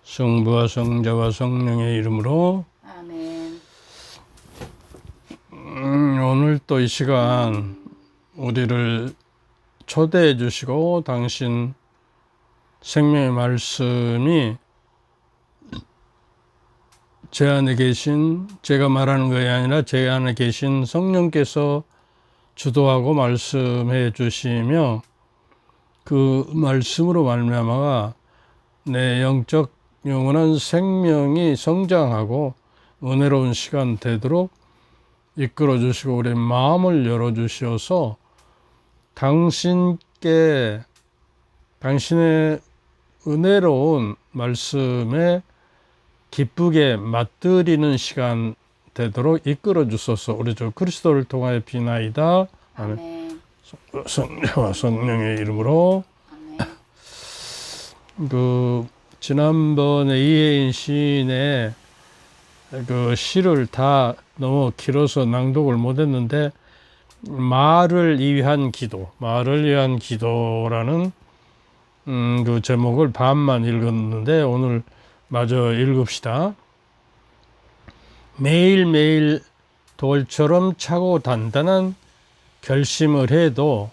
성부와 성자와 성령의 이름으로 아멘. 오늘 또 이 시간 우리를 초대해 주시고 당신 생명의 말씀이 제 안에 계신, 제가 말하는 것이 아니라 제 안에 계신 성령께서 주도하고 말씀해 주시며 그 말씀으로 말미암아 내 영적 영원한 생명이 성장하고 은혜로운 시간 되도록 이끌어 주시고 우리 마음을 열어 주셔서 당신께 당신의 은혜로운 말씀에 기쁘게 맛들이는 시간 되도록 이끌어 주소서. 우리 주 그리스도를 통하여 비나이다. 아멘. 아멘. 성령과 성령의 이름으로. 아멘. 지난번에 이혜인 시인의 시를 다 너무 길어서 낭독을 못했는데 말을 위한 기도라는 그 제목을 반만 읽었는데 오늘 마저 읽읍시다. 매일매일 돌처럼 차고 단단한 결심을 해도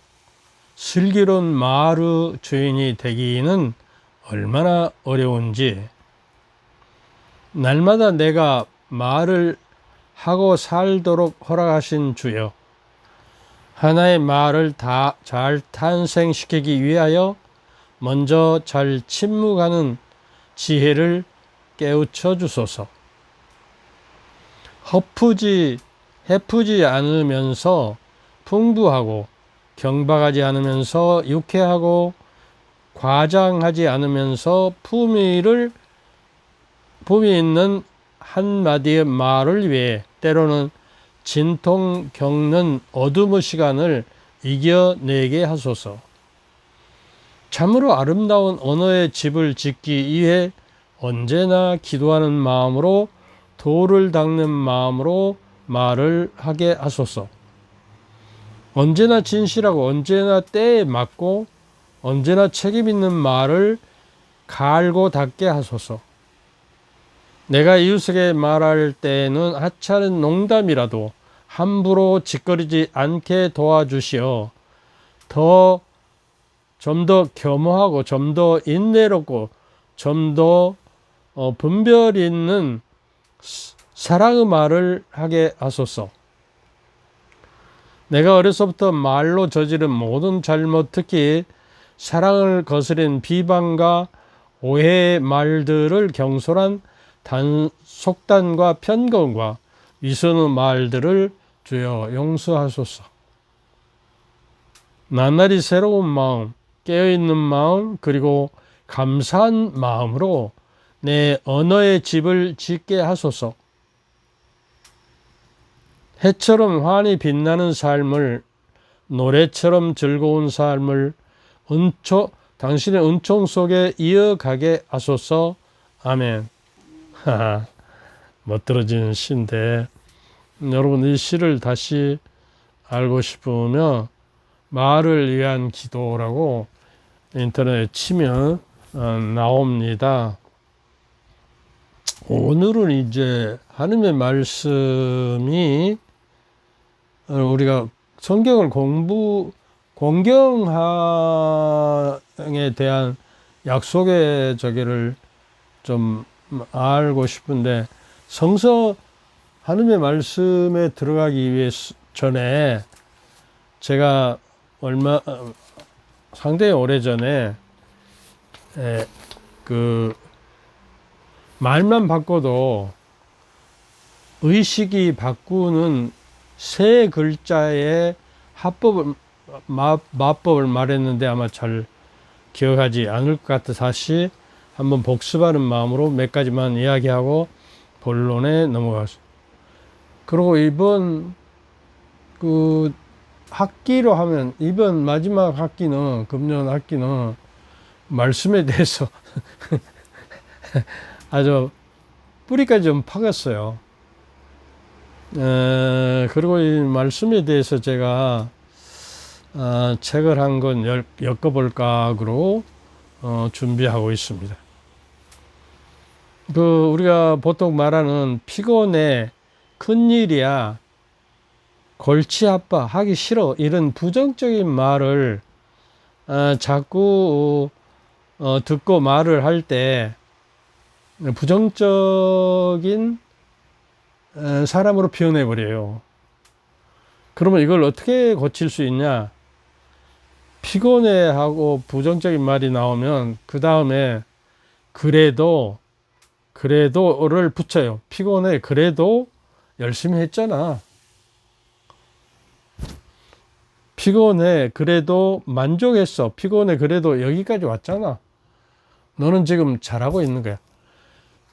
슬기로운 말의 주인이 되기는 얼마나 어려운지, 날마다 내가 말을 하고 살도록 허락하신 주여, 하나의 말을 다 잘 탄생시키기 위하여 먼저 잘 침묵하는 지혜를 깨우쳐 주소서. 헤프지 않으면서 풍부하고 경박하지 않으면서 유쾌하고 과장하지 않으면서 품위 있는 한마디의 말을 위해 때로는 진통 겪는 어둠의 시간을 이겨내게 하소서. 참으로 아름다운 언어의 집을 짓기 위해 언제나 기도하는 마음으로, 돌을 닦는 마음으로 말을 하게 하소서. 언제나 진실하고 언제나 때에 맞고 언제나 책임 있는 말을 갈고 닦게 하소서. 내가 이웃에게 말할 때에는 하찮은 농담이라도 함부로 짓거리지 않게 도와주시어 좀 더 겸허하고 좀 더 인내롭고 좀 더 분별 있는 사랑의 말을 하게 하소서. 내가 어려서부터 말로 저지른 모든 잘못, 특히 사랑을 거스린 비방과 오해의 말들을 경솔한 속단과 편견과 위선의 말들을 주여 용서하소서. 나날이 새로운 마음, 깨어있는 마음, 그리고 감사한 마음으로 내 언어의 집을 짓게 하소서. 해처럼 환히 빛나는 삶을, 노래처럼 즐거운 삶을 당신의 은총 속에 이어가게 하소서. 아멘. 멋들어지는 시인데, 여러분 이 시를 다시 알고 싶으면 말을 위한 기도라고 인터넷에 치면 나옵니다. 오늘은 이제 하나님의 말씀이 우리가 성경을 공경에 대한 약속의 저기를 좀 알고 싶은데, 하나님의 말씀에 들어가기 위해 전에 제가 상당히 오래전에 말만 바꿔도 의식이 바꾸는 세 글자의 마법을 말했는데 아마 잘 기억하지 않을 것 같아서 다시 한번 복습하는 마음으로 몇 가지만 이야기하고 본론에 넘어갔어요. 그리고 이번 학기로 하면 이번 마지막 학기는, 금년 학기는 말씀에 대해서 아주 뿌리까지 좀 파갔어요. 그리고 이 말씀에 대해서 제가 책을 한 권 엮어볼까 하고 준비하고 있습니다. 우리가 보통 말하는 피곤해, 큰일이야, 골치 아파, 하기 싫어, 이런 부정적인 말을 자꾸 듣고 말을 할 때 부정적인 사람으로 표현해 버려요. 그러면 이걸 어떻게 고칠 수 있냐? 피곤해 하고 부정적인 말이 나오면 그 다음에 그래도를 붙여요. 피곤해, 그래도 열심히 했잖아. 피곤해, 그래도 만족했어. 피곤해, 그래도 여기까지 왔잖아. 너는 지금 잘하고 있는 거야.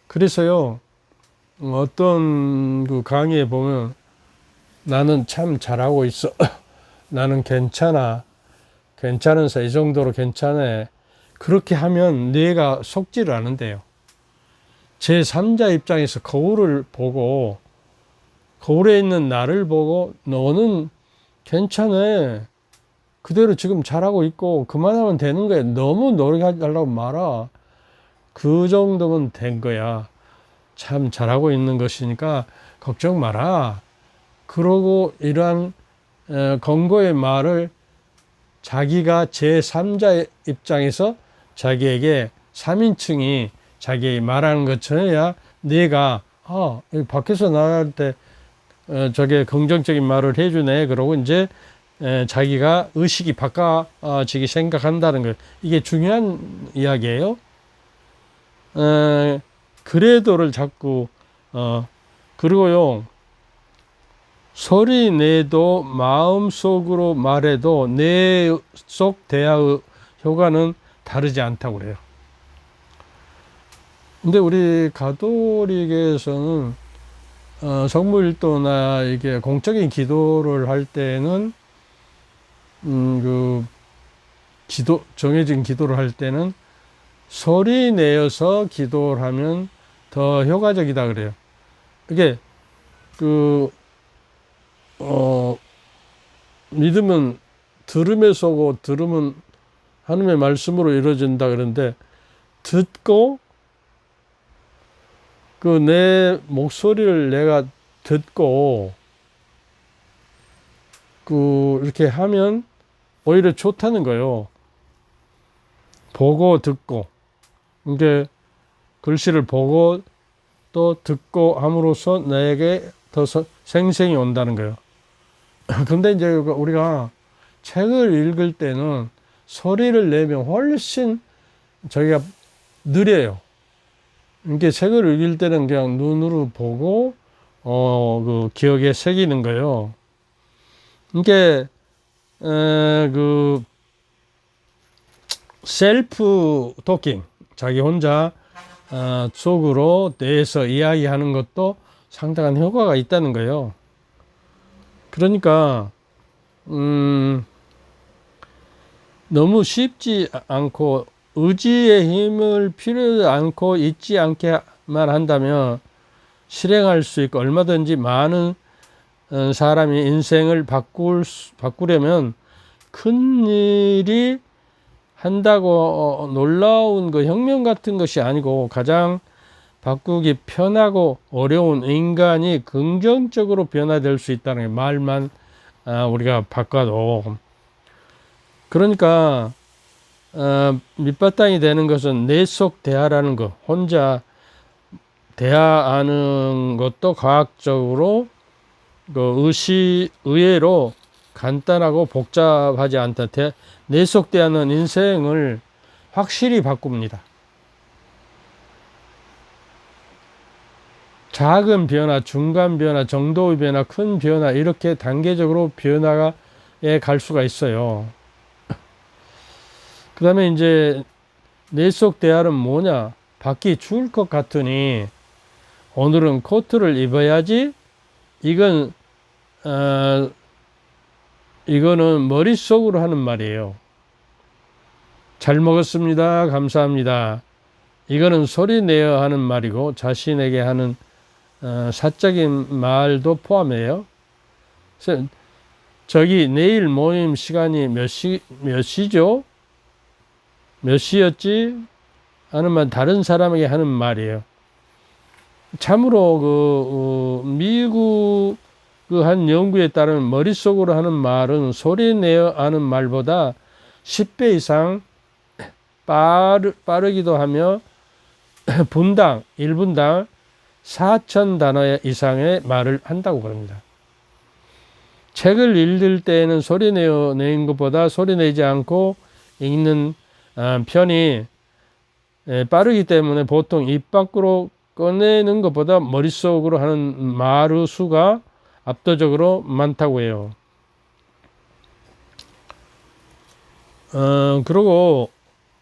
그래서요, 어떤 그 강의에 보면 나는 참 잘하고 있어. 나는 괜찮아. 괜찮은서 이 정도로 괜찮아. 그렇게 하면 뇌가 속지를 않은데요. 제3자 입장에서 거울에 있는 나를 보고 너는 괜찮아. 그대로 지금 잘하고 있고 그만하면 되는 거야. 너무 노력하지 말라고 말아. 그 정도면 된 거야. 참 잘하고 있는 것이니까 걱정 마라. 그러고 이러한 권고의 말을 자기가 제3자 입장에서 자기에게 3인칭이 자기에게 말하는 것처럼 내가 밖에서 나갈 때 저게 긍정적인 말을 해주네. 그러고 이제 자기가 의식이 바꿔지기 생각한다는 것. 이게 중요한 이야기예요. 그래도를 자꾸 그리고요. 소리 내도 마음속으로 말해도 뇌 속 대화의 효과는 다르지 않다고 그래요. 근데 우리 가톨릭에서는 성물일도나 이게 공적인 기도를 할 때는 정해진 기도를 할 때는 소리 내어서 기도를 하면 더 효과적이다 그래요. 이게 믿음은 들음에서 오고 들음은 하나님의 말씀으로 이루어진다 그러는데 듣고 내 목소리를 내가 듣고 이렇게 하면 오히려 좋다는 거예요. 보고 듣고 이게 글씨를 보고 또 듣고 함으로써 나에게 더 생생히 온다는 거예요. 근데 이제 우리가 책을 읽을 때는 소리를 내면 훨씬 저희가 느려요. 이게 책을 읽을 때는 그냥 눈으로 보고 기억에 새기는 거예요. 이게 셀프 토킹, 자기 혼자 속으로 내에서 이야기하는 것도 상당한 효과가 있다는 거예요. 그러니까 너무 쉽지 않고 의지의 힘을 필요하지 않고 잊지 않게만 한다면 실행할 수 있고 얼마든지 많은 사람이 인생을 바꾸려면 큰 일이 한다고 놀라운 혁명 같은 것이 아니고 가장 바꾸기 편하고 어려운 인간이 긍정적으로 변화될 수 있다는 게 말만 우리가 바꿔도. 그러니까 밑바탕이 되는 것은 내 속 대화라는 것, 혼자 대화하는 것도 과학적으로 의외로 간단하고 복잡하지 않다. 내 속 대화는 인생을 확실히 바꿉니다. 작은 변화, 중간 변화, 정도의 변화, 큰 변화 이렇게 단계적으로 변화에 갈 수가 있어요. 그 다음에 이제 내 속 대화는 뭐냐? 밖이 추울 것 같으니 오늘은 코트를 입어야지. 이거는 머릿속으로 하는 말이에요. 잘 먹었습니다. 감사합니다. 이거는 소리 내어 하는 말이고 자신에게 하는 사적인 말도 포함해요. 그래서 저기 내일 모임 시간이 몇 시죠? 몇 시였지? 하는 말 다른 사람에게 하는 말이에요. 참으로 미국 그 한 연구에 따르면 머릿속으로 하는 말은 소리 내어 하는 말보다 10배 이상 빠르기도 하며 분당 1분당 4천 단어 이상의 말을 한다고 그럽니다. 책을 읽을 때에는 소리 내어 내는 것보다 소리 내지 않고 읽는 편이 빠르기 때문에 보통 입 밖으로 꺼내는 것보다 머릿속으로 하는 말의 수가 압도적으로 많다고 해요. 그리고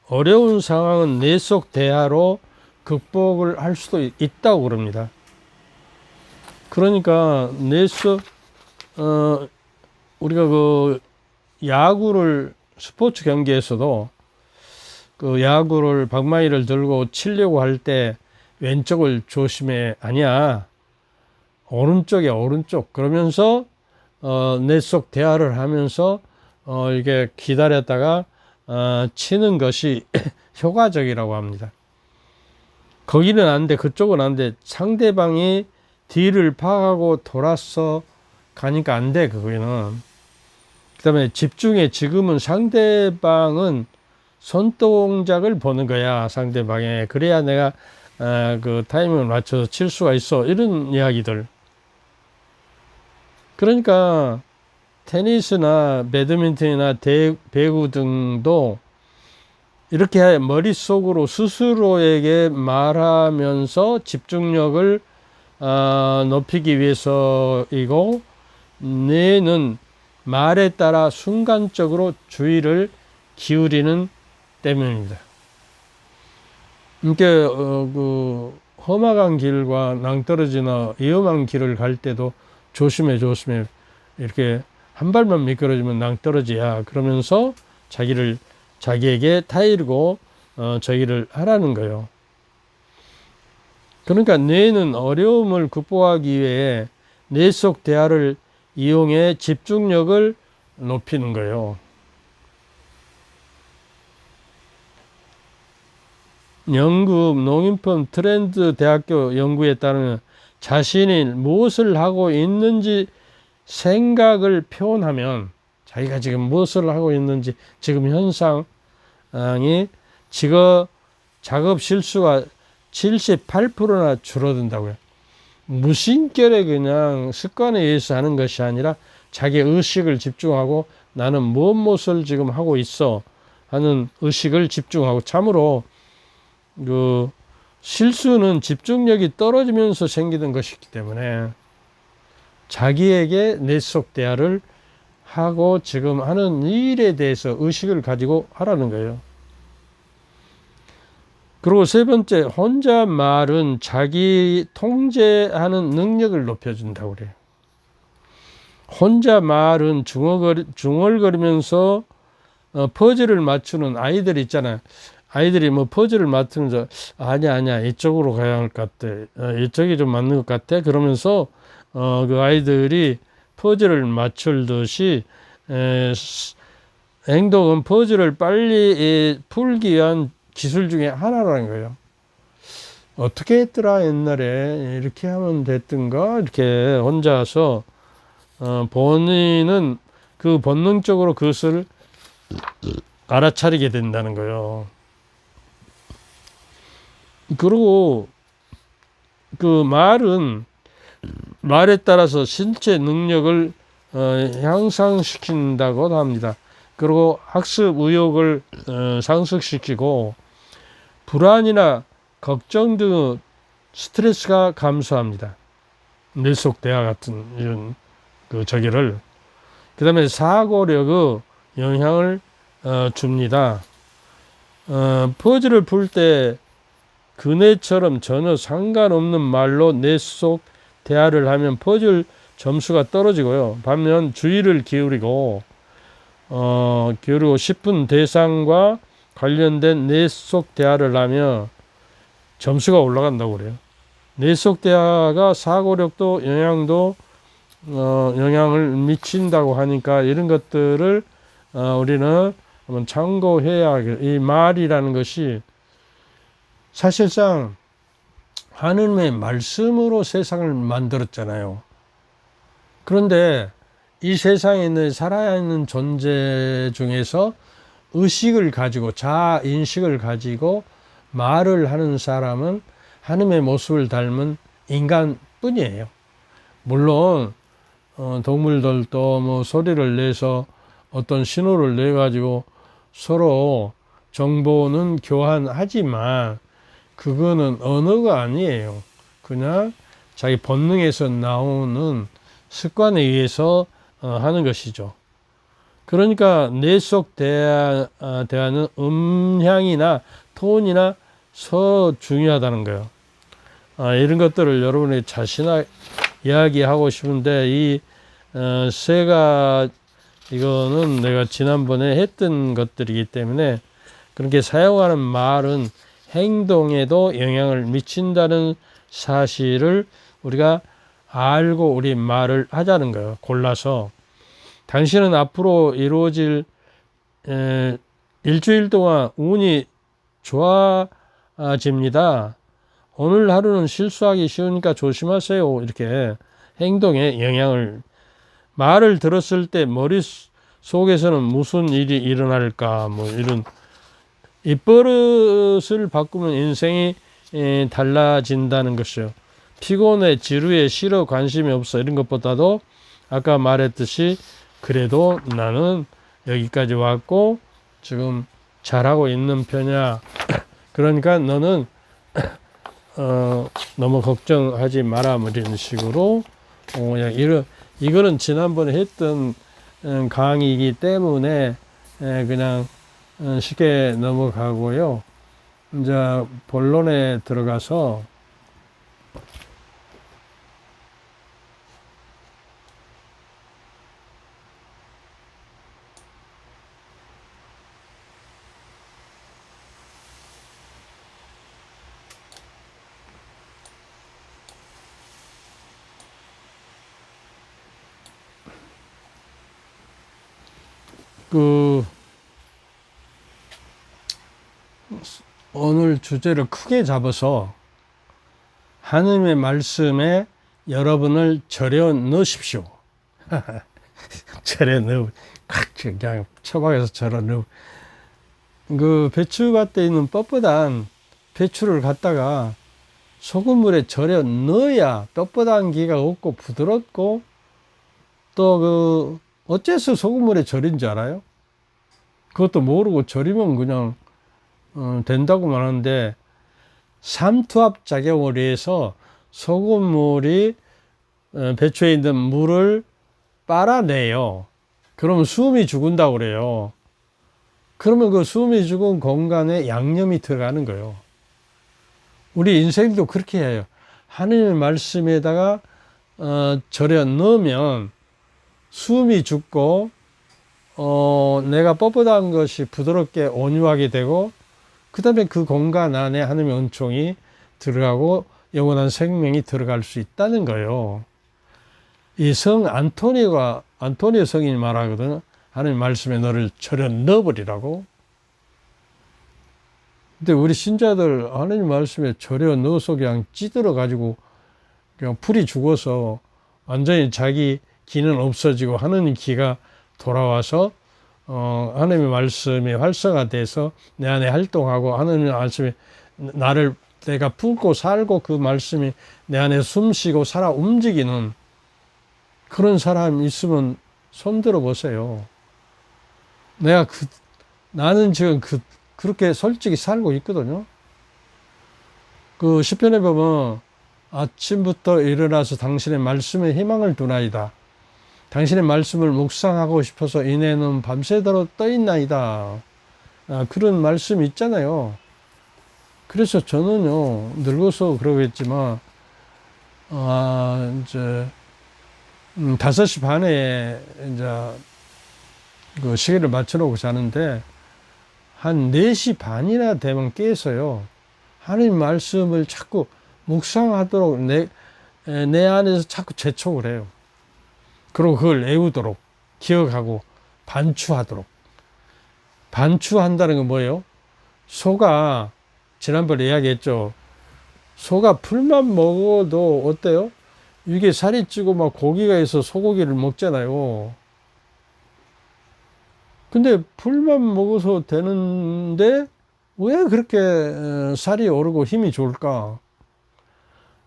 어려운 상황은 뇌 속 대화로 극복을 할 수도 있다고 그럽니다. 그러니까 뇌 속 우리가 그 야구를 스포츠 경기에서도 그 야구를 방망이를 들고 치려고 할 때 왼쪽을 조심해 아니야 오른쪽이야 오른쪽 그러면서 뇌 속 대화를 하면서 이게 기다렸다가 치는 것이 효과적이라고 합니다. 거기는 안 돼, 그쪽은 안 돼. 상대방이 뒤를 파하고 돌아서 가니까 안 돼, 거기는. 그 다음에 집중해. 지금은 상대방은 손동작을 보는 거야, 상대방에. 그래야 내가 그 타이밍을 맞춰서 칠 수가 있어. 이런 이야기들. 그러니까 테니스나 배드민턴이나 배구 등도 이렇게 머릿속으로 스스로에게 말하면서 집중력을 높이기 위해서이고 뇌는 말에 따라 순간적으로 주의를 기울이는 때문입니다. 그러니까 그 험악한 길과 낭떠러지나 위험한 길을 갈 때도 조심해 이렇게 한 발만 미끄러지면 낭떠러지야 그러면서 자기에게 타이르고 저기를 하라는 거예요. 그러니까 뇌는 어려움을 극복하기 위해 뇌 속 대화를 이용해 집중력을 높이는 거예요. 영국 농인펌 트렌드 대학교 연구에 따르면 자신이 무엇을 하고 있는지 생각을 표현하면 자기가 지금 무엇을 하고 있는지 지금 현상이 작업 실수가 78%나 줄어든다고요. 무심결에 그냥 습관에 의해서 하는 것이 아니라 자기 의식을 집중하고 나는 무엇을 지금 하고 있어 하는 의식을 집중하고 참으로 그 실수는 집중력이 떨어지면서 생기는 것이기 때문에 자기에게 뇌 속 대화를 하고 지금 하는 일에 대해서 의식을 가지고 하라는 거예요. 그리고 세 번째, 혼잣말은 자기 통제하는 능력을 높여준다고 그래요. 혼잣말은 중얼거리면서 퍼즐을 맞추는 아이들 있잖아요. 아이들이 뭐 퍼즐을 맞추면서 아니야 이쪽으로 가야 할 것 같아. 이쪽이 좀 맞는 것 같아. 그러면서 그 아이들이 퍼즐을 맞추듯이 행동은 퍼즐을 빨리 풀기 위한 기술 중에 하나라는 거예요. 어떻게 했더라 옛날에 이렇게 하면 됐던가 이렇게 혼자서 본인은 그 본능적으로 그것을 알아차리게 된다는 거예요. 그리고 그 말은 말에 따라서 신체 능력을 향상시킨다고 합니다. 그리고 학습 의욕을 상승시키고 불안이나 걱정 등 스트레스가 감소합니다. 뇌 속 대화 같은 이런 저기를. 그 다음에 사고력의 영향을 줍니다. 퍼즐을 풀 때 그네처럼 전혀 상관없는 말로 뇌 속 대화를 하면 퍼즐 점수가 떨어지고요. 반면 주의를 기울이고 싶은 대상과 관련된 뇌 속 대화를 하면 점수가 올라간다고 그래요. 뇌 속 대화가 사고력도 영향을 미친다고 하니까 이런 것들을 우리는 한번 참고해야 하겠어요. 이 말이라는 것이 사실상 하느님의 말씀으로 세상을 만들었잖아요. 그런데 이 세상에 있는 살아야 하는 존재 중에서 의식을 가지고 자아 인식을 가지고 말을 하는 사람은 하느님의 모습을 닮은 인간뿐이에요. 물론 동물들도 뭐 소리를 내서 어떤 신호를 내 가지고 서로 정보는 교환하지만 그거는 언어가 아니에요. 그냥 자기 본능에서 나오는 습관에 의해서 하는 것이죠. 그러니까 뇌 속 대화는 음향이나 톤이나 서 중요하다는 거예요. 이런 것들을 여러분이 자신하게 이야기하고 싶은데 이 이거는 내가 지난번에 했던 것들이기 때문에 그렇게 사용하는 말은 행동에도 영향을 미친다는 사실을 우리가 알고 우리 말을 하자는 거예요. 골라서. 당신은 앞으로 이루어질 일주일 동안 운이 좋아집니다. 오늘 하루는 실수하기 쉬우니까 조심하세요. 이렇게 행동에 영향을, 말을 들었을 때 머릿속에서는 무슨 일이 일어날까, 뭐 이런 입버릇을 바꾸면 인생이 달라진다는 것이요. 피곤해, 지루해, 싫어, 관심이 없어 이런 것보다도 아까 말했듯이 그래도 나는 여기까지 왔고 지금 잘하고 있는 편이야. 그러니까 너는 너무 걱정하지 마라, 뭐 이런 식으로 그냥 이거는 지난번에 했던 강의이기 때문에 그냥 쉽게 넘어가고요. 이제 본론에 들어가서 오늘 주제를 크게 잡아서 하느님의 말씀에 여러분을 절여 넣으십시오. 절여 넣으, 그냥 처박에서 절여 넣으. 그 배추밭에 있는 뻣뻣한 배추를 갖다가 소금물에 절여 넣어야 뻣뻣한 기가 없고 부드럽고 또 어째서 소금물에 절인 줄 알아요? 그것도 모르고 절이면 그냥 된다고만 하는데 삼투압 작용을 위해서 소금물이 배추에 있는 물을 빨아내요. 그러면 숨이 죽은다고 그래요. 그러면 그 숨이 죽은 공간에 양념이 들어가는 거예요. 우리 인생도 그렇게 해요. 하느님의 말씀에다가 절여 넣으면 숨이 죽고 내가 뻣뻣한 것이 부드럽게 온유하게 되고 그 다음에 그 공간 안에 하느님의 은총이 들어가고 영원한 생명이 들어갈 수 있다는 거예요. 이 성 안토니오 성인이 말하거든. 하느님 말씀에 너를 절여 넣어버리라고. 근데 우리 신자들 하느님 말씀에 절여 넣어서 그냥 찌들어 가지고 그냥 풀이 죽어서 완전히 자기 기는 없어지고 하느님 기가 돌아와서 하나님의 말씀이 활성화돼서 내 안에 활동하고 하나님의 말씀이 나를 내가 품고 살고 그 말씀이 내 안에 숨쉬고 살아 움직이는 그런 사람 있으면 손 들어 보세요. 나는 지금 그렇게 솔직히 살고 있거든요. 그 시편에 보면 아침부터 일어나서 당신의 말씀에 희망을 두나이다. 당신의 말씀을 묵상하고 싶어서 이내는 밤새도록 떠있나이다. 그런 말씀이 있잖아요. 그래서 저는요, 늙어서 그러겠지만, 이제, 5시 반에 이제 그 시계를 맞춰놓고 자는데, 한 4시 반이나 되면 깨서요, 하나님 말씀을 자꾸 묵상하도록 내 안에서 자꾸 재촉을 해요. 그리고 그걸 외우도록, 기억하고, 반추하도록. 반추한다는 건 뭐예요? 소가, 지난번에 이야기했죠. 소가 풀만 먹어도 어때요? 이게 살이 찌고 막 고기가 있어 소고기를 먹잖아요. 근데 풀만 먹어서 되는데 왜 그렇게 살이 오르고 힘이 좋을까?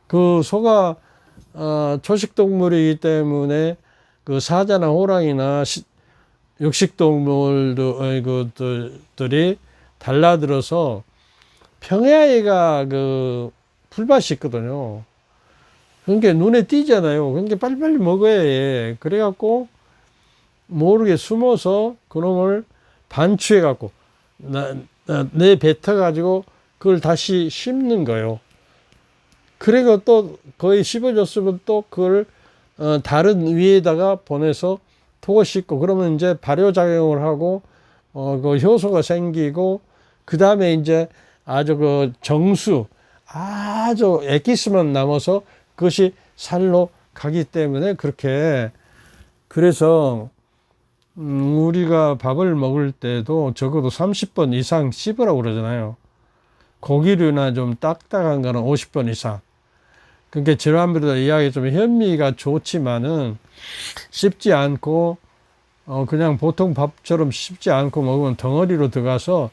그 소가 초식동물이기 때문에 그 사자나 호랑이나 육식동물들이 달라들어서 평야에가 그 풀밭이 있거든요. 그러니까 눈에 띄잖아요. 그러니까 빨리빨리 먹어야 해. 그래갖고 모르게 숨어서 그놈을 반추해갖고 내 뱉어가지고 그걸 다시 씹는 거예요. 그리고 또 거의 씹어줬으면 또 그걸 다른 위에다가 보내서 토고 씹고 그러면 이제 발효작용을 하고 그 효소가 생기고 그 다음에 이제 아주 그 정수 아주 엑기스만 남아서 그것이 살로 가기 때문에 그렇게 그래서 우리가 밥을 먹을 때도 적어도 30번 이상 씹으라고 그러잖아요. 고기류나 좀 딱딱한 거는 50번 이상. 그러니까 지난번에도 이야기했지만 현미가 좋지만은 씹지 않고 그냥 보통 밥처럼 씹지 않고 먹으면 덩어리로 들어가서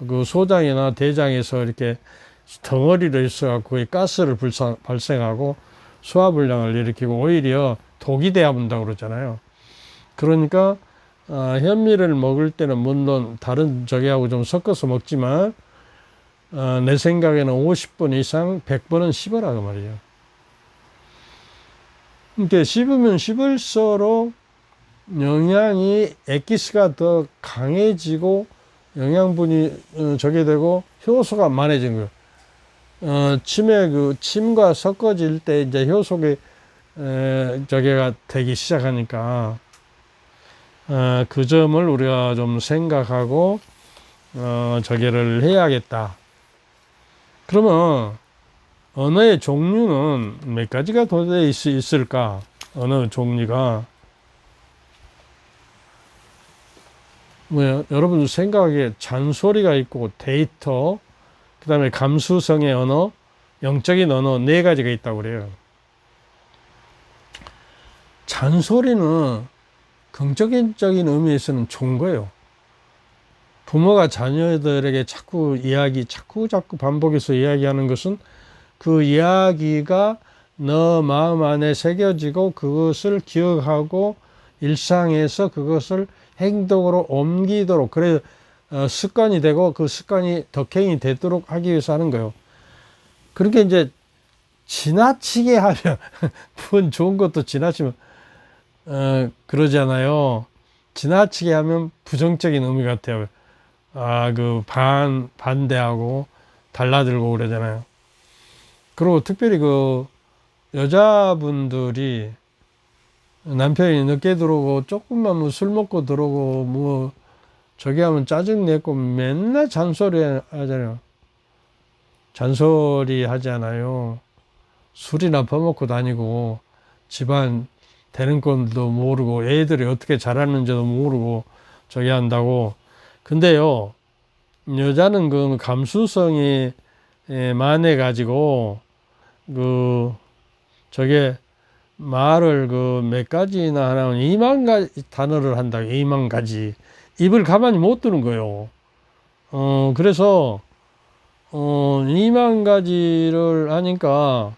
그 소장이나 대장에서 이렇게 덩어리로 있어갖고 가스를 발생하고 소화불량을 일으키고 오히려 독이 돼야 한다고 그러잖아요. 그러니까 현미를 먹을 때는 물론 다른 저기하고 좀 섞어서 먹지만 내 생각에는 50번 이상 100번은 씹어라 그 말이에요. 그러니까 씹으면 씹을수록 영양이 엑기스가 더 강해지고 영양분이 저게 되고 효소가 많아진 거예요. 침에 그 침과 섞어질 때 이제 효소가 저게가 되기 시작하니까 그 점을 우리가 좀 생각하고 저게를 해야겠다. 그러면 언어의 종류는 몇 가지가 도대체 있을까? 언어 종류가 뭐야? 여러분 생각에 잔소리가 있고 데이터, 그 다음에 감수성의 언어, 영적인 언어 네 가지가 있다고 그래요. 잔소리는 긍정적인 의미에서는 좋은 거예요. 부모가 자녀들에게 자꾸 반복해서 이야기하는 것은 그 이야기가 너 마음 안에 새겨지고 그것을 기억하고 일상에서 그것을 행동으로 옮기도록 그래 습관이 되고 그 습관이 덕행이 되도록 하기 위해서 하는 거예요. 그렇게 이제 지나치게 하면 그건 좋은 것도 지나치면 그러잖아요. 지나치게 하면 부정적인 의미 같아요. 그 반대하고 달라들고 그러잖아요. 그리고 특별히 그 여자분들이 남편이 늦게 들어오고 조금만 뭐 술 먹고 들어오고 뭐 저기 하면 짜증 내고 맨날 잔소리 하잖아요. 잔소리 하잖아요. 술이나 퍼먹고 다니고 집안 되는 건도 모르고 애들이 어떻게 자랐는지도 모르고 저기 한다고. 근데요, 여자는 그 감수성이 만해 가지고 그 저게 말을 그 몇 가지나 하면 2만 가지 단어를 한다. 2만 가지. 입을 가만히 못 두는 거예요. 그래서 2만 가지를 하니까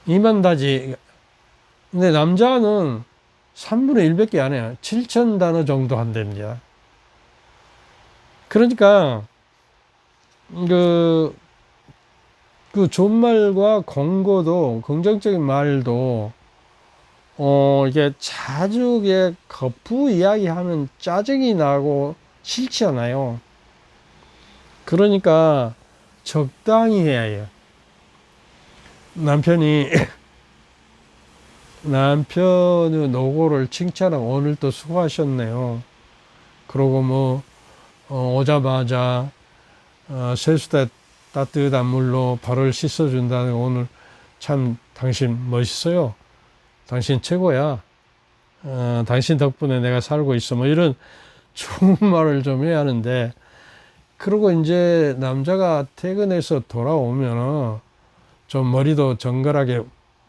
2만 가지. 근데 남자는 3분의 1밖에 안 해요. 7천 단어 정도 한답니다. 그러니까 그 존말과 권고도 긍정적인 말도 이게 자주 이게 거푸 이야기하면 짜증이 나고 싫지 않아요. 그러니까 적당히 해야 해요. 남편의 노고를 칭찬하고 오늘 또 수고하셨네요. 그러고 뭐 오자마자 세수대 따뜻한 물로 발을 씻어준다는 오늘 참 당신 멋있어요. 당신 최고야. 당신 덕분에 내가 살고 있어. 뭐 이런 좋은 말을 좀 해야 하는데 그리고 이제 남자가 퇴근해서 돌아오면은 좀 머리도 정갈하게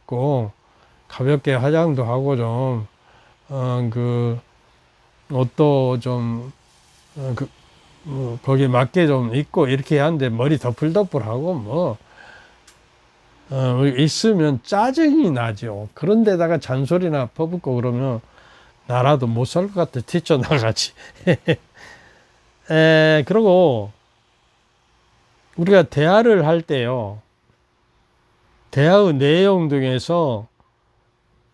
고 가볍게 화장도 하고 좀, 그, 옷도 좀, 거기에 맞게 좀 입고 이렇게 하는데 머리 덮을덮을하고 뭐, 있으면 짜증이 나죠. 그런데다가 잔소리나 퍼붓고 그러면 나라도 못 살 것 같아. 뛰쳐나가지. 그리고 우리가 대화를 할 때요. 대화의 내용 중에서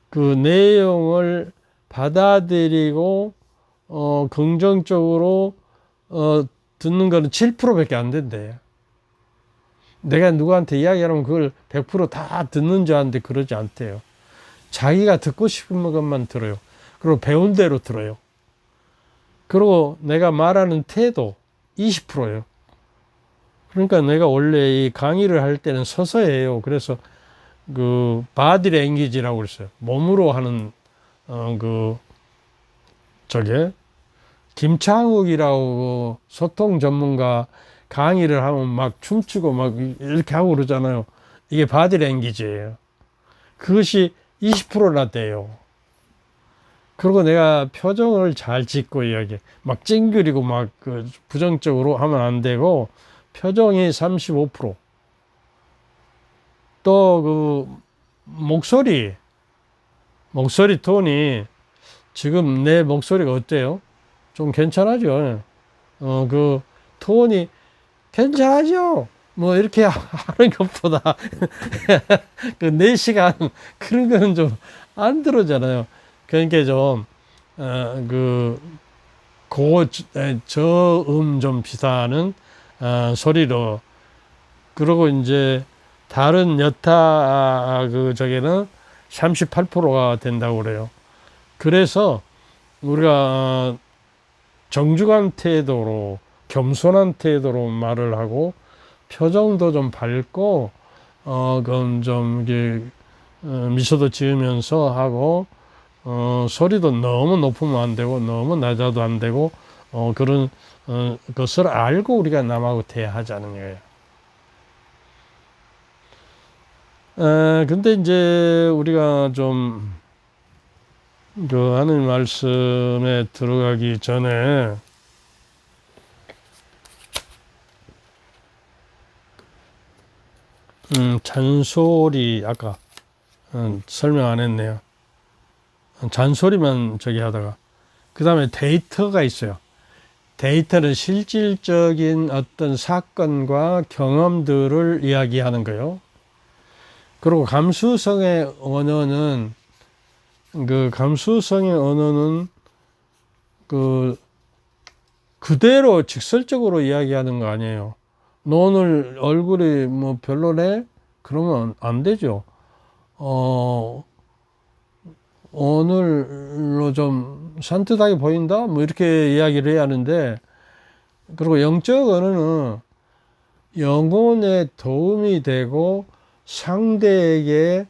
그 내용을 받아들이고, 긍정적으로, 듣는 거는 7%밖에 안 된대요. 내가 누구한테 이야기하면 그걸 100%다 듣는 줄 아는데 그러지 않대요. 자기가 듣고 싶은 것만 들어요. 그리고 배운 대로 들어요. 그리고 내가 말하는 태도 20%예요. 그러니까 내가 원래 이 강의를 할 때는 서서 해요. 그래서 그 바디 랭귀지라고 그랬어요. 몸으로 하는 저게 김창욱이라고 소통 전문가 강의를 하면 막 춤추고 막 이렇게 하고 그러잖아요. 이게 바디 랭귀지예요. 그것이 20%나 돼요. 그리고 내가 표정을 잘 짓고 이야기, 막 찡그리고 막 그 부정적으로 하면 안 되고 표정이 35%. 또 그 목소리 톤이 지금 내 목소리가 어때요? 좀 괜찮아죠? 그 톤이 괜찮아죠? 뭐 이렇게 하는 것보다 그 4시간 그런 거는 좀 안 들어잖아요. 그러니까 좀, 그, 저음 좀 비슷한, 소리로. 그리고 이제 다른 여타, 저게는 38%가 된다고 그래요. 그래서 우리가 정중한 태도로, 겸손한 태도로 말을 하고, 표정도 좀 밝고, 그건 좀, 이게, 미소도 지으면서 하고, 소리도 너무 높으면 안 되고, 너무 낮아도 안 되고, 그런, 것을 알고 우리가 남하고 대화하자는 거예요. 근데 이제 우리가 좀, 그 하느님 말씀에 들어가기 전에, 잔소리, 아까, 설명 안 했네요. 잔소리만 저기 하다가. 그 다음에 데이터가 있어요. 데이터는 실질적인 어떤 사건과 경험들을 이야기하는 거예요. 그리고 감수성의 언어는, 감수성의 언어는 그대로 직설적으로 이야기하는 거 아니에요. 너 오늘 얼굴이 뭐 별로네? 그러면 안 되죠. 오늘로 좀 산뜻하게 보인다? 뭐 이렇게 이야기를 해야 하는데, 그리고 영적 언어는 영혼에 도움이 되고 상대에게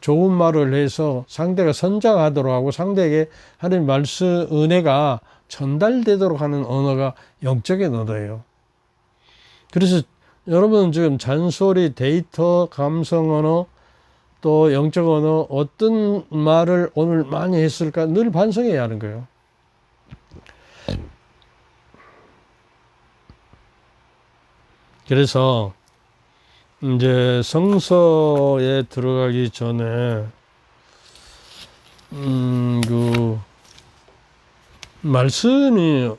좋은 말을 해서 상대가 선장하도록 하고 상대에게 하나님 말씀 은혜가 전달되도록 하는 언어가 영적인 언어예요. 그래서 여러분 지금 잔소리, 데이터, 감성 언어, 또 영적 언어 어떤 말을 오늘 많이 했을까 늘 반성해야 하는 거예요. 그래서 이제 성서에 들어가기 전에 말씀이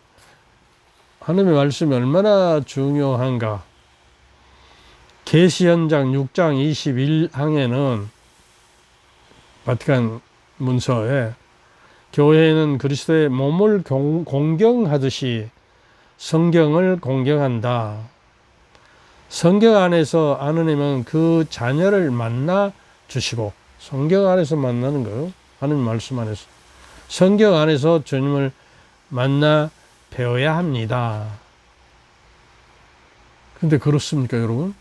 하나님의 말씀이 얼마나 중요한가. 계시현장 6장 21항에는 바티칸 문서에 교회는 그리스도의 몸을 공경하듯이 성경을 공경한다. 성경 안에서 하느님은 그 자녀를 만나 주시고, 성경 안에서 만나는 거예요. 하느님 말씀 안에서. 성경 안에서 주님을 만나 배워야 합니다. 근데 그렇습니까, 여러분?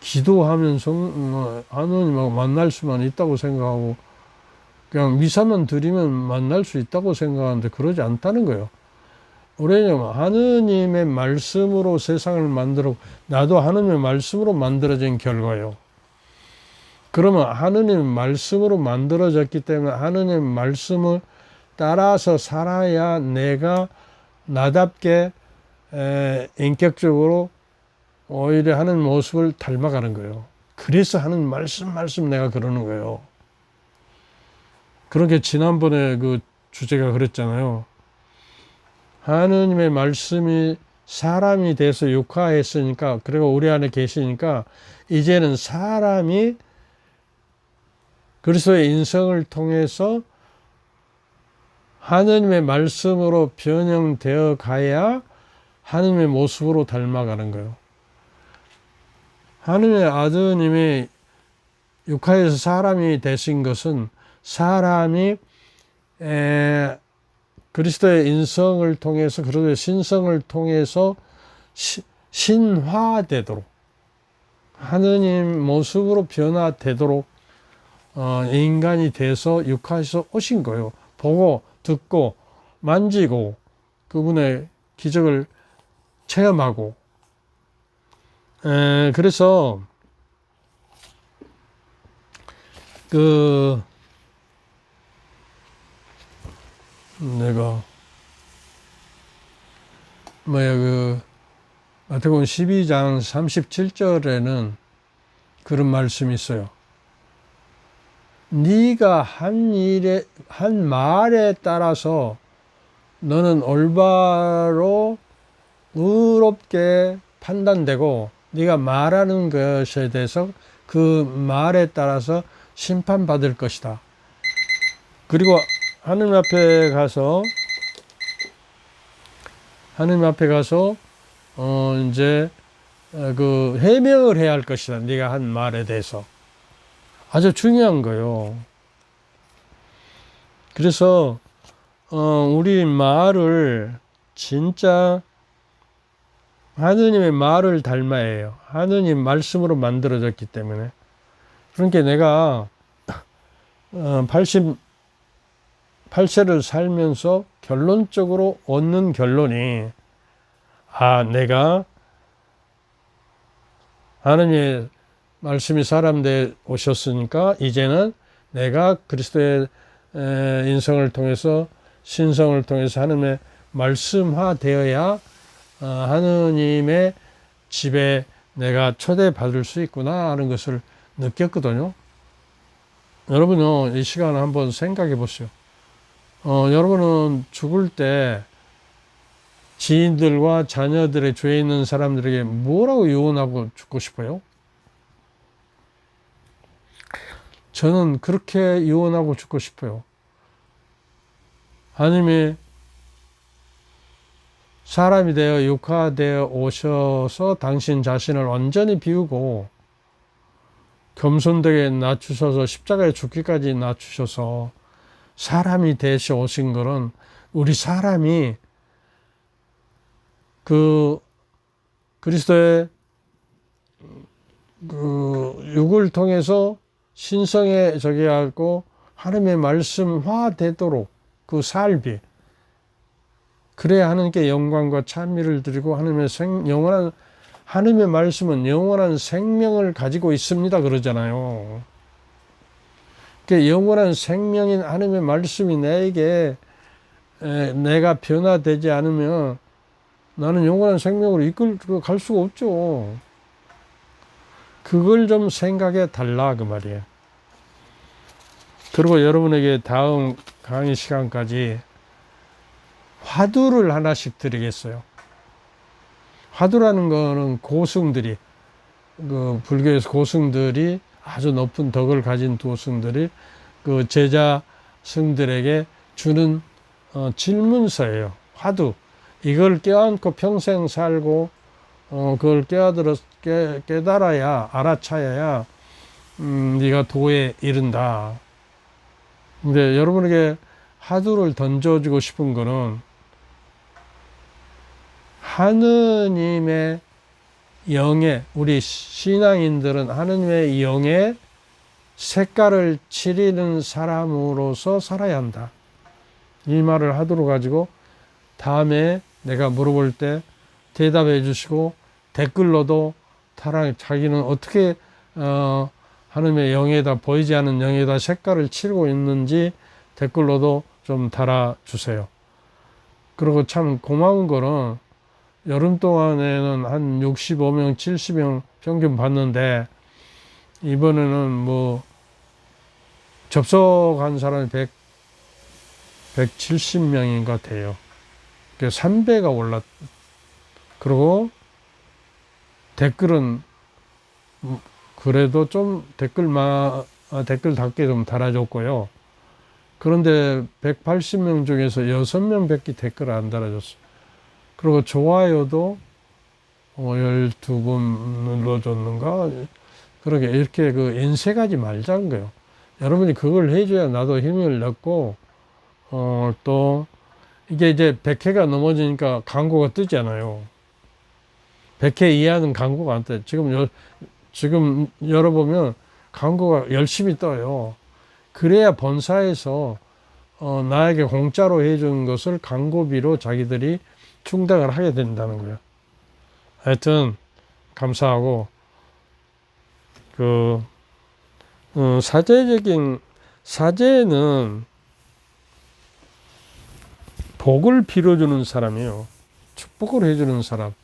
기도하면서 하느님하고 만날 수만 있다고 생각하고 그냥 미사만 드리면 만날 수 있다고 생각하는데 그러지 않다는 거예요. 왜냐면 하느님의 말씀으로 세상을 만들어, 나도 하느님의 말씀으로 만들어진 결과예요. 그러면 하느님의 말씀으로 만들어졌기 때문에 하느님의 말씀을 따라서 살아야 내가 나답게 인격적으로 오히려 하는 모습을 닮아가는 거예요. 그래서 하는 말씀 내가 그러는 거예요. 그렇게 지난번에 그 주제가 그랬잖아요. 하느님의 말씀이 사람이 돼서 육화했으니까, 그리고 우리 안에 계시니까 이제는 사람이 그리스도의 인성을 통해서 하느님의 말씀으로 변형되어 가야 하느님의 모습으로 닮아가는 거예요. 하느님의 아드님이 육화에서 사람이 되신 것은 사람이 그리스도의 인성을 통해서, 그리스도의 신성을 통해서 신화되도록, 하느님 모습으로 변화되도록 인간이 돼서 육화에서 오신 거예요. 보고 듣고 만지고 그분의 기적을 체험하고. 그래서 내가 마태복음 12장 37절에는 그런 말씀이 있어요. 네가 한 말에 따라서 너는 올바로 의롭게 판단되고, 네가 말하는 것에 대해서 그 말에 따라서 심판받을 것이다. 그리고 하느님 앞에 가서 이제 그 해명을 해야 할 것이다. 네가 한 말에 대해서. 아주 중요한 거예요. 그래서 우리 말을 진짜 하느님의 말을 닮아야 해요. 하느님 말씀으로 만들어졌기 때문에. 그러니까 내가 88세를 살면서 결론적으로 얻는 결론이, 내가 하느님의 말씀이 사람 되어 오셨으니까 이제는 내가 그리스도의 인성을 통해서, 신성을 통해서 하느님의 말씀화되어야 하느님의 집에 내가 초대받을 수 있구나 하는 것을 느꼈거든요. 여러분은 이 시간을 한번 생각해 보세요. 여러분은 죽을 때 지인들과 자녀들의 죄 있는 사람들에게 뭐라고 유언하고 죽고 싶어요? 저는 그렇게 유언하고 죽고 싶어요. 하나님이 사람이 되어 육화되어 오셔서 당신 자신을 완전히 비우고 겸손되게 낮추셔서 십자가에 죽기까지 낮추셔서 사람이 되셔 오신 것은, 우리 사람이 그 그리스도의 그 육을 통해서 신성에 저기 하고 하나님의 말씀화되도록 그 삶이, 그래야 하나님께 영광과 찬미를 드리고 하나님의 말씀은 영원한 생명을 가지고 있습니다 그러잖아요. 그 영원한 생명인 하나님의 말씀이 내가 변화되지 않으면 나는 영원한 생명으로 이끌고 갈 수가 없죠. 그걸 좀 생각해 달라 그 말이에요. 그리고 여러분에게 다음 강의 시간까지 화두를 하나씩 드리겠어요. 화두라는 거는 고승들이, 그 불교에서 고승들이, 아주 높은 덕을 가진 도승들이 그 제자승들에게 주는 질문서예요. 화두. 이걸 껴안고 평생 살고 그걸 깨달아야, 알아차야 네가 도에 이른다. 근데 여러분에게 화두를 던져주고 싶은 거는, 하느님의 영에, 우리 신앙인들은 하느님의 영에 색깔을 칠하는 사람으로서 살아야 한다. 이 말을 하도록 가지고 다음에 내가 물어볼 때 대답해 주시고 댓글로도 자기는 어떻게 하느님의 영에다 보이지 않는 영에다 색깔을 칠고 있는지 댓글로도 좀 달아주세요. 그리고 참 고마운 거는 여름 동안에는 한 65명, 70명 평균 봤는데 이번에는 뭐 접속한 사람이 170명인가 돼요. 3배가 올랐. 그리고 댓글은 그래도 좀 댓글답게 좀 달아줬고요. 그런데 180명 중에서 6명밖에 댓글을 안 달아줬어요. 그리고 좋아요도 12번 눌러줬는가? 그러게 이렇게 그 인색하지 말자는 거예요. 여러분이 그걸 해줘야 나도 힘을 얻고 또 이게 이제 100회가 넘어지니까 광고가 뜨잖아요. 100회 이하는 광고가 안 떠요. 지금 열어보면 광고가 열심히 떠요. 그래야 본사에서 나에게 공짜로 해준 것을 광고비로 자기들이 충당을 하게 된다는 거예요. 하여튼 감사하고 사제는 복을 빌어주는 사람이에요. 축복을 해주는 사람.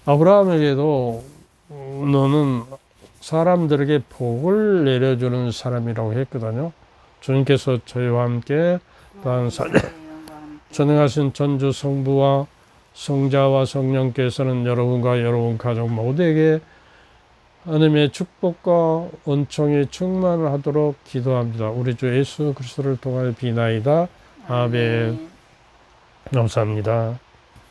아브라함에게도 너는 사람들에게 복을 내려주는 사람이라고 했거든요. 주님께서 저희와 함께 또한 전능하신 전주 성부와 성자와 성령께서는 여러분과 여러분 가족 모두에게 하나님의 축복과 은총이 충만하도록 기도합니다. 우리 주 예수 그리스도를 통하여 비나이다. 아멘. 감사합니다.